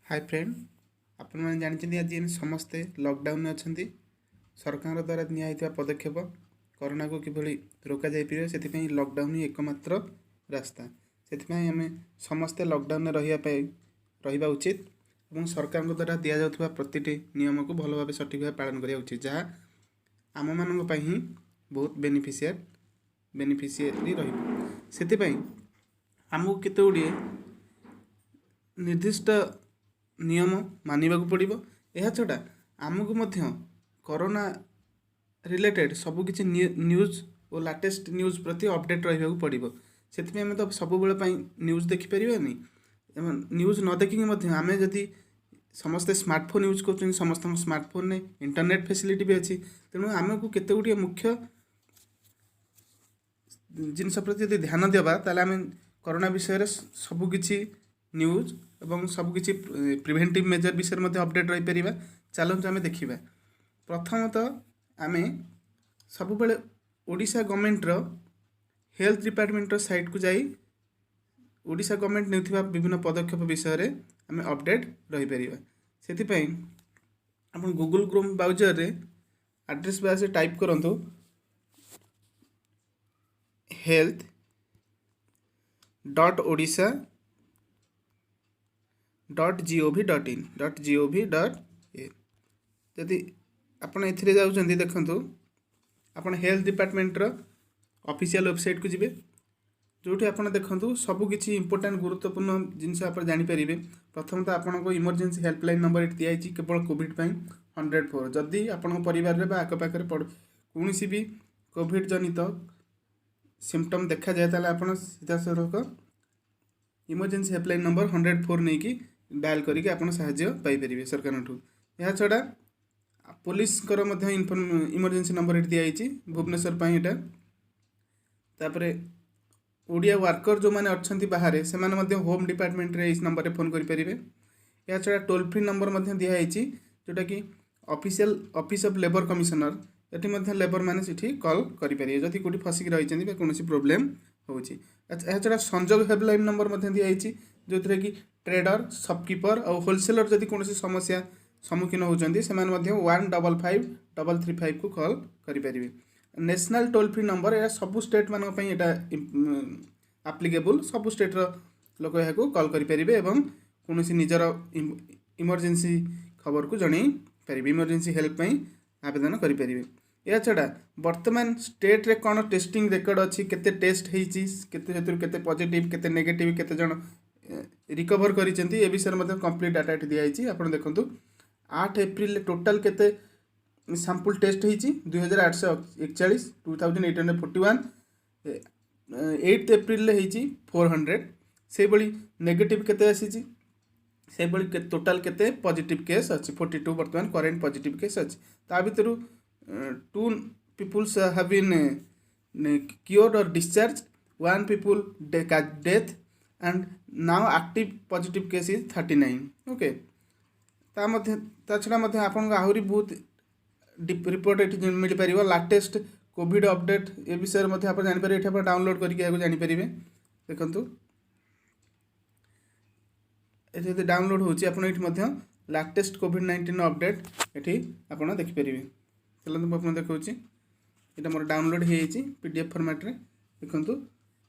Hi friend आपण मैंने जानते आज आम समस्ते लॉकडाउन अच्छा सरकार द्वारा निया पदक्षेप कोरोना को किभली रोक जापर से लॉकडाउन ही एकमात्र रास्ता से आम समस्ते लॉकडाउन रहा उचित और सरकार द्वारा दि जाता प्रति नियम को भल भाव सठिक भाव पालन करा उचित जहाँ आम मान ही बहुत बेनिफिशियरी रही आमको केते गुड़िए निर्दिष्ट नियम मानिबा पड़ो। यह छड़ा आमको मध्य कोरोना रिलेटेड सबकि न्यूज और लाटेस्ट न्यूज प्रति अपडेट रहा पड़ो। से आम तो सब न्यूज देखिपारानी न्यूज न देखिकी आम जदि समस्ते स्मार्टफोन यूज कर समस्त स्मार्टफोन में इंटरनेट फैसिलिटी भी अच्छी तेणु आमको केते गुड़िए मुख्य जिनस प्रति यदि ध्यान देवा ताले आम कोरोना विषय सबकि न्यूज एवं सबकि प्रिवेंटिव मेजर विषय में अपडेट रही पार। चलते आम देखा प्रथमतः आम सब Odisha government health department site को जाई ओडिशा गवर्नमेंट ने विभिन्न पदक्षेप विषय आम अपडेट रही पार। से आप गूगल क्रोम ब्राउजर रे एड्रेस बार से टाइप करूँ health.odisha.gov.in जदि आपड़ ए जाऊँच देखूँ आप हेल्थ डिपार्टमेंटर ऑफिशियल वेबसाइट को जिबे जो आप देखूँ सबकि इंपोर्टेंट गुरुत्वपूर्ण जिनस आप जानीपर। प्रथम तो आपन को इमरजेंसी हेल्पलाइन नंबर ये दिखाई केवल कोविड 104 जदि आपण परिवार आखपाखे कौन भी कोविड जनित सिम्पटम देखा जाए ताले आपण सीधा सड़क इमरजेंसी हेल्पलाइन नंबर 104 नहीं कि डायल करके आप साहाय्य पाइपर सरकार ठूँ। यह छड़ा पुलिस इमरजेंसी नंबर ये दिखाई भुवनेश्वर यहाँ तापर ओडिया वर्कर जो मैंने अच्छा बाहर से होम डिपार्टमेंट रे इस नंबर फोन करेंगे। यह छड़ा टोल फ्री नंबर दिखाई जोटा कि official office of labour commissioner ये लेबर मैंने कॉल करेंगे जदि कौटी फसिक रही कौन प्रोब्लेम होची। यह छड़ा संजोग हेल्पलाइन नंबर दिखाई जो थे कि ट्रेडर शॉपकीपर और होलसेलर जदि कौन समस्या सम्मुखीन होती से 155335 को कॉल करेंगे। नेशनल टोल फ्री नंबर यह सबू स्टेट मानी एप्लिकेबल सबू स्टेट्र लोक यहाँ कॉल करेंगे और कौन निजर इमरजेंसी खबर को जन पारे इमरजेंसी हेल्प आवेदन करेंगे। यह छड़ा वर्तमान स्टेट रे कौन टेस्टिंग रेकर्ड अच्छी केते टेस्ट होते पॉजिटिव केते नेगेटिव केते जन रिकवर करिसेंती ए विषय में कंप्लीट डाटा ये दिखाई आप देखूँ 8 एप्रिल टोटाल केते सैंपल टेस्ट होती 2841 2841 8 एप्रिल होती 400 से बड़ी नेगेटिव केते आसी से बड़ी टोटाल केते पॉजिटिव केस अच्छी 42 बर्तमान करेंट पॉजिटिव केस अच्छी ता भर 2 पीपुल्स हैव बीन क्योर्ड और discharge 1 people death and now active positive case is 39 okay. ता छड़ा आपको आहरी बहुत रिपोर्ट ये मिल पार लाटेस्ट कोविड अपडेट ए विषय में आप जापर ये डाउनलोड करके जापर देखूँ ये डाउनलोड होती लाटेस्ट कोविड-19 अपडेट ये आप देखिपर। चलते मुझे देखा यहाँ मोर डाउनलोड हो PDF फॉर्मेट रे देखूँ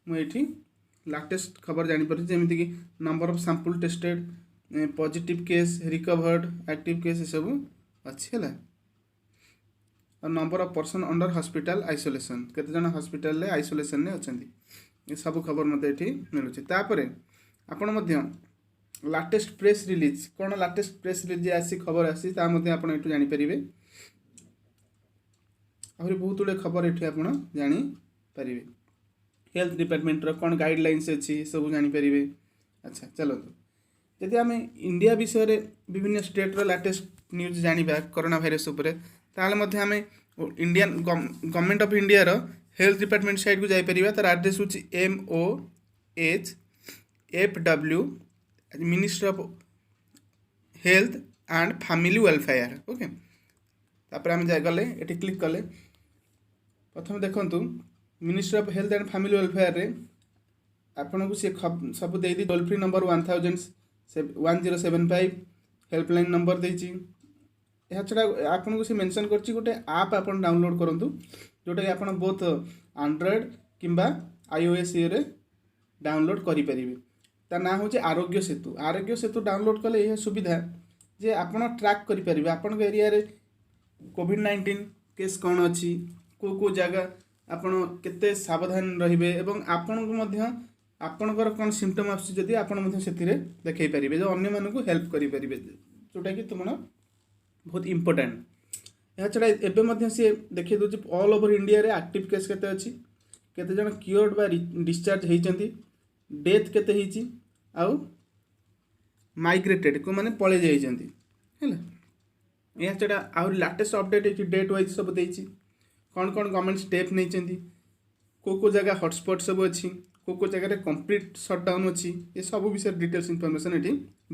मुझे लाटेस्ट खबर जापर जमीक कि number of sample tested positive case recovered active case सब अच्छी है और number of person under hospital isolation केते जन हॉस्पिटल रे आइसोलेशन ने अच्छा ये सब खबर मत ये मिलूँ। तापर आपण लाटेस्ट प्रेस रिलीज कौन लाटेस्ट प्रेस रिलीज आसी खबर आसी आप जापर आहरी बहुत गुड़े खबर ये आप जापर हेल्थ डिपार्टमेंट कौन गाइडलाइंस अच्छी सब जापर। अच्छा चलते जदि आम इंडिया विषय विभिन्न स्टेट लाटेस्ट न्यूज जाना कोरोना भाइरस उपर आम इंडियन गवर्नमेंट ऑफ इंडिया रो हेल्थ डिपार्टमेंट साइट को जापर तार एड्रेस हूँ MOHFW ministry of health and family welfare okay. तापर आम गले ये क्लिक कले प्रथम देखूँ ministry of health and family welfare रे आपन को सी सब दे दी toll free number 1000 1075 helpline number देती। यह छड़ा आपन को से मेंशन करछि गोटे आप आपन डाउनलोड करंतु जोटा कि आपन बोथ एंड्रॉयड किंबा iOS रे डाउनलोड करि परिबे। ता ना होचे आरोग्य सेतु। आरोग्य सेतु डाउनलोड कले यह सुविधा जे आपन ट्रैक करि परिबे आपन एरिया रे कोविड-19 केस कौन अच्छी को जगह आपण केते सावधान रहिबे एवं आपण को मध्य आपणकर कौन सिम्पटम आछि जदि आपण मध्य सेतिरे देखै परिबे जो अन्य मानको हेल्प करि परिबे जोटा कि तुमन बहुत इंपोर्टेंट। यह छड़ा एबे मध्य से देखि दोछि ऑल ओवर इंडिया रे एक्टिव केस केते अछि केते जन क्योर्ड बा डिस्चार्ज हेइचंती डेथ केते हेइची आउ माइग्रेटेड को माने पळे जाइचंती हैला। यह छड़ा आउ लेटेस्ट अपडेट है डेट वाइज सब देइची कौन कौन गवर्नमेंट स्टेप नहीं को जगह हॉटस्पॉट सब अच्छी को जगह कंप्लीट शटडाउन अच्छी ये सब विषय डिटेल्स इनफॉरमेशन ये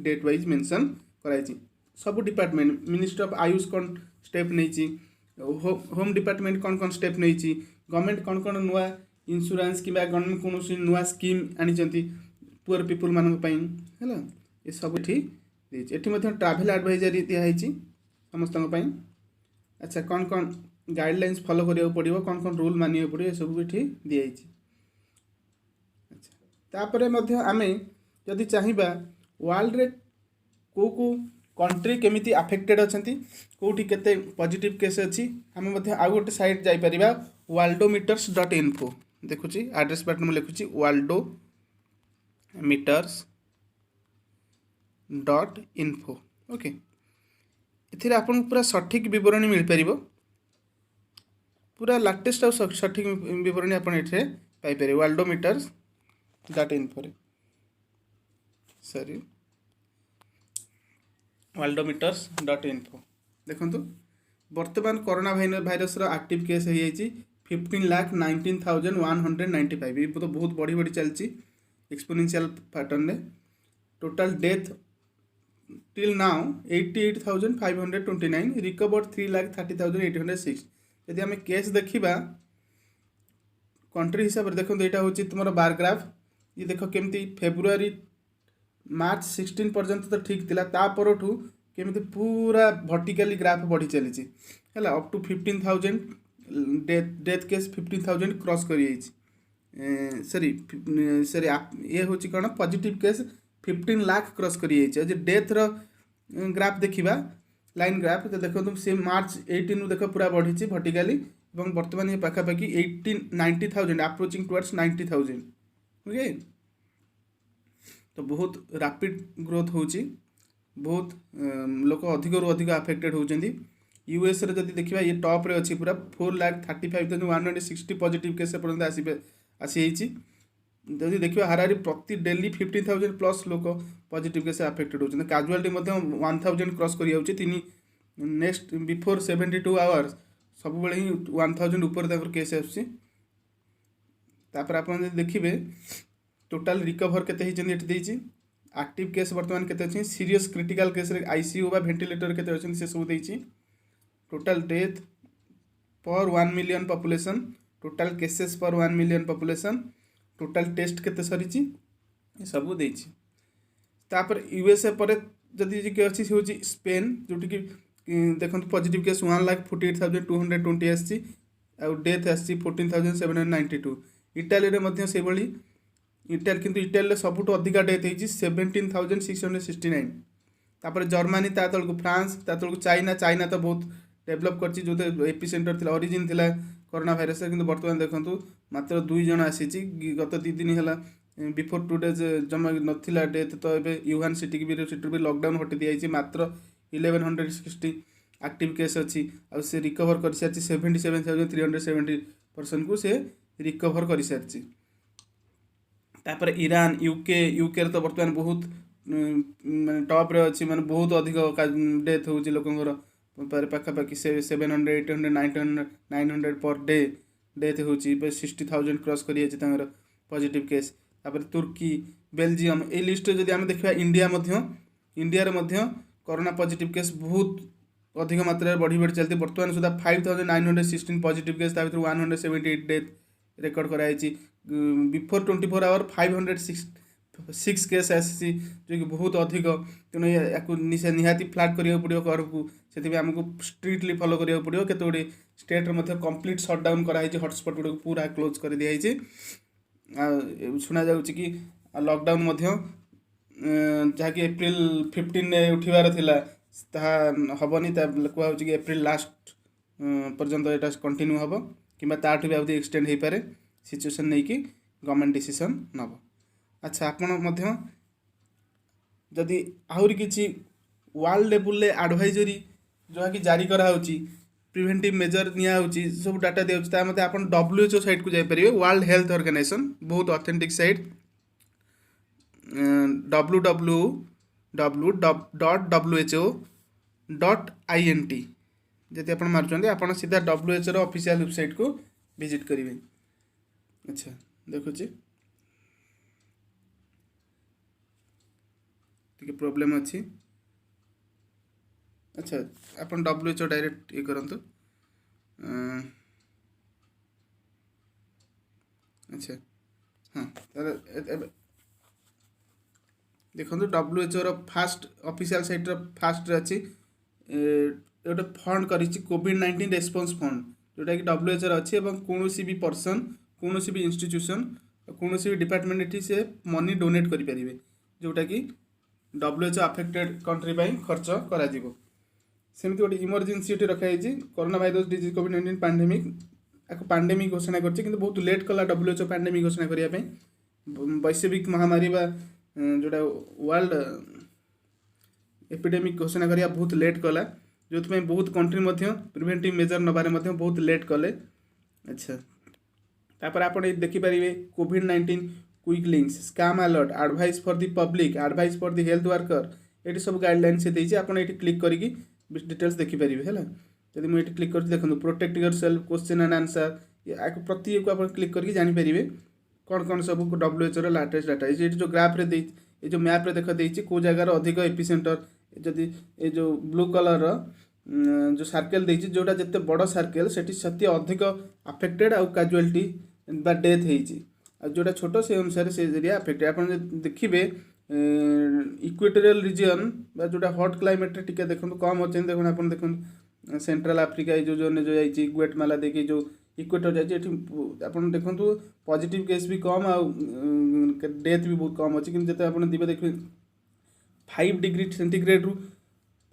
डेट वाइज मेंशन कराई। सब डिपार्टमेंट मिनिस्ट्री ऑफ आयुष कौन स्टेप नहीं होम डिपार्टमेंट कौन कौन स्टेप नहीं गवर्नमेंट कौन कौन नुआ इंश्योरेंस कि गवर्नमेंट कौन नुआ स्कीम आनी पुअर पीपुल मानक है ये सब ये ट्रैवल एडवाइजरी दिखाई समस्त। अच्छा कौन कौन गाइडलाइंस फॉलो करिया पड़िबो कौन कौन रूल मानिया पड़िबो ये सब भी दिखाई। अच्छा तापरे मध्य आमे जदि चाहिबा वर्ल्ड रे को कंट्री केमिति अफेक्टेड अछंती कोठी केते पॉजिटिव केस अछि आमे मध्य आ गोटे साइट जाई परिबा worldometers.info देखुची एड्रेस बटन में लिखुची worldometers.info ओके। एथिरे आपन पूरा सठिक विवरणी मिल परिबो पूरा लेटेस्ट और सठिक विवरणी आपन एठे पाई परिबो worldometers.info रे सॉरी worldometers.info देखंतु वर्तमान कोरोना भाइरस रो एक्टिव केस हो जाइए 15,19,195 ये तो बहुत बढ़ी बढ़ी चलती एक्सपोनेंशियल पैटर्न रे। Total death till now 88,529 recovered 3,30,806। यदि आम केस देखा कंट्री हिसाब से देखो यहाँ हूँ तुम बार ग्राफ ये देख केमती फेब्रुआरी मार्च 16 पर्यंत तो ठीक थिला तापरठू केमती पूरा वर्टिकली ग्राफ बढ़ी चली है up to 15,000 death case 15,000 cross कर सॉरी सॉरी ये हूँ कौन पॉजिटिव केस 15 लाख क्रॉस कर डेथ रो ग्राफ देखा लाइन ग्राफ तो देखो तुम से मार्च 18 देख पूरा बढ़ी वर्टिकली और बर्तमान ये पाखापाखि 90,000 अप्रोचिंग टुवर्ड्स 90,000 ओके। तो बहुत रैपिड ग्रोथ होची बहुत लोक अधिक रु अधिक अफेक्टेड होती। यूएस रे जदि देखा ये टॉप रे अच्छी पूरा 4,35,160 पॉजिटिव केस पर्यंत आसी जदि देखिए हाराहारी प्रति डेली 15,000 प्लस लोक पॉजिटिव केस अफेक्टेड होती। काजुआलिटी 1,000 क्रॉस कर नेक्स्ट बिफोर 72 आवर्स सब बड़े ही 1,000 ऊपर केस आपर आप देखिए टोटाल रिकवर केते एक्टिव केस बर्तमान केते सीरियस क्रिटिकल केस रे आईसीयू बा वेंटिलेटर केते से सब देछि। टोटाल डेथ पर 1 मिलियन पॉपुलेशन टोटाल केसेस पर 1 मिलियन पॉपुलेशन टोटाल टेस्ट केते सरीछि ये सब देछि। तापर यूएसए पर जदि के अछि से होछि स्पेन जोटी कि देखंतु पॉजिटिव केस 1,48,220 आछि और डेथ आछि 14,792। इटाली रे मध्य से बळी इटाली किंतु इटाली सबुठ अधिका डेथ होती 17,669। तापर जर्मनी ता तलक फ्रांस ता तलक चाइना तो बहुत डेवलप कर जो एपिसेंटर थी ओरिजिन थिला कोरोना भाइरस किंतु बर्तमान देखंतु मात्र 2 जन आसी गत 2 दिन है बिफोर 2 डेज जमा नथिला डेथ तो ये यूहान सिटी भी लॉकडाउन हटि दिखाई मात्र 1160 एक्टिव केस अच्छी आ से रिकवर कर सारी 77,370 पर्सन को से रिकवर कर सारी। तापर ईरान यूके तो बर्तमान बहुत टॉप रे अच्छी माने बहुत अधिक डेथ होची लोकंगर पाखापाखि 700 800 900 पर डे डेथ होची 60,000 क्रॉस कर पॉजिटिव केस। तापर तुर्की बेल्जियम ये लिस्ट जदि आम देखा इंडिया कोरोना पॉजिटिव केस बहुत अधिक मात्रा बढ़ी बढ़ी चलती बर्तमान सुधा 5,916 पॉजिटिव केस 178 डेथ रेकर्ड कराई बिफोर 24 आवर सिक्स केस आसी जो कि बहुत अधिक तेणु या निहाती फ्लाग करा पड़ो घर को से आमको स्ट्रिक्टली फॉलो करा पड़ो केते गुड़े स्टेट कंप्लीट सटडाउन कराई हटस्पट गुड़ पूरा क्लोज कर दिखाई शुणा जा कि लॉकडाउन जहाँकि एप्रिल 15 उठिबार थिला ताहा हबनी कहूँ कि एप्रिल लास्ट पर्यंत यहाँ कंटिन्यू हम कि ताठू भी आदि एक्सटेंड हो पारे सिचुएसन नहीं कि गवर्नमेंट डिसीजन नब। अच्छा आपण जदि आहरी किसी वर्ल्ड लेवल एडवाइजरी जहाँ कि जारी कराऊँगी प्रिवेंटिव मेजर नियाऊँगी सब डाटा दिखाई मत आप WHO साइट को जापर वर्ल्ड हेल्थ ऑर्गेनाइजेशन बहुत ऑथेंटिक साइट www.who.int जदि आप मार्चंट आप सीधा WHO ऑफिशियल वेबसाइट को विजिट करेंगे। अच्छा देखुची प्रॉब्लम अच्छी। अच्छा आप WHO डायरेक्ट ये करंतु। अच्छा हाँ देखो WHO fast official site fast अच्छी गोटे फंड कर कोविड-19 रेस्पॉन्स फंड जोटा कि WHO अच्छी कौन भी पर्सन कौन भी इंस्टीट्यूशन कौन भी डिपार्टमेंट ये से मनी डोनेट करें जोटा कि WHO अफेक्टेड कंट्री खर्च करा सेमती गोटे इमरजेंसी रखाई कोरोना भाइरस डिजीज कोविड-19 पैंडेमिक पैंडेमिक घोषणा कर बहुत लेट कला WHO पैंडेमिक घोषणा करने वैश्विक महामारी जोटा वर्ल्ड एपिडेमिक घोषणा करा बहुत लेट कला जो बहुत कंट्री प्रिवेंटिव मेजर नबार बहुत लेट कले। अच्छा तापर आप देखिपारे कोविड-19 quick links scam alert advice for the public advice for the health worker ये सब गाइडलाइन से देती आप क्लिक करके डिटेल्स देखिपारे है जब मुझे क्लिक कर देखो protect your self question and answer प्रत्येक आप क्लिक करके जानीपारे कौन कौन सब WHO लाटेस्ट डाटा ये जो ग्राफ रे ये जो मैप रे देख देती कौ जगार अधिक एपिसेंटर जदि ये जो ब्लू कलर जो सर्कल देती जोटा जिते बड़ सर्कल से अधिक अफेक्टेड आउ कैजुअलिटी बा डेथ हो जोटा छोट से अनुसार से एरिया अफेक्टेड आप देखिए इक्वेटोरियल रीजन बा जोटा हॉट क्लाइमेट टिके देखो कम अच्छे देखो आप देखो सेंट्रल आफ्रिका जो जो जाइए ग्वेटमाला देखिए जो इक्वेटर जाइए आप देखो पॉजिटिव केस भी कम आ डेथ भी बहुत कम अच्छी कि जिते आप देखिए 5 डिग्री सेंटीग्रेड रु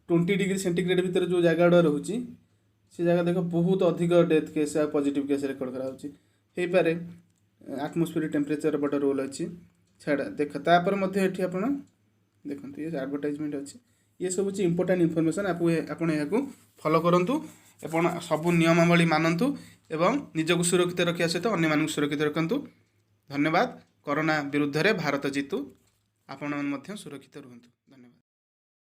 20 डिग्री सेंटीग्रेड भितर जो जगह रोचे से जगह देख बहुत अधिक डेथ केस आ पॉजिटिव केस रेकर्ड कराऊँगी पारे आटमोस्फेरिक टेम्परेचर बड़ रोल अच्छी छाड़ा देख तापर ये आप देखो ये एडवर्टाइजमेंट अच्छी ये सब हूँ इंपोर्टेंट इनफॉरमेशन आपको फॉलो करूँ एवं सब नियमावली मानतु एवं निजक सुरक्षित रखा सहित अन्य सुरक्षित रखु। धन्यवाद। कोरोना विरुद्ध रे भारत जीतु। आपण सुरक्षित रुहतु।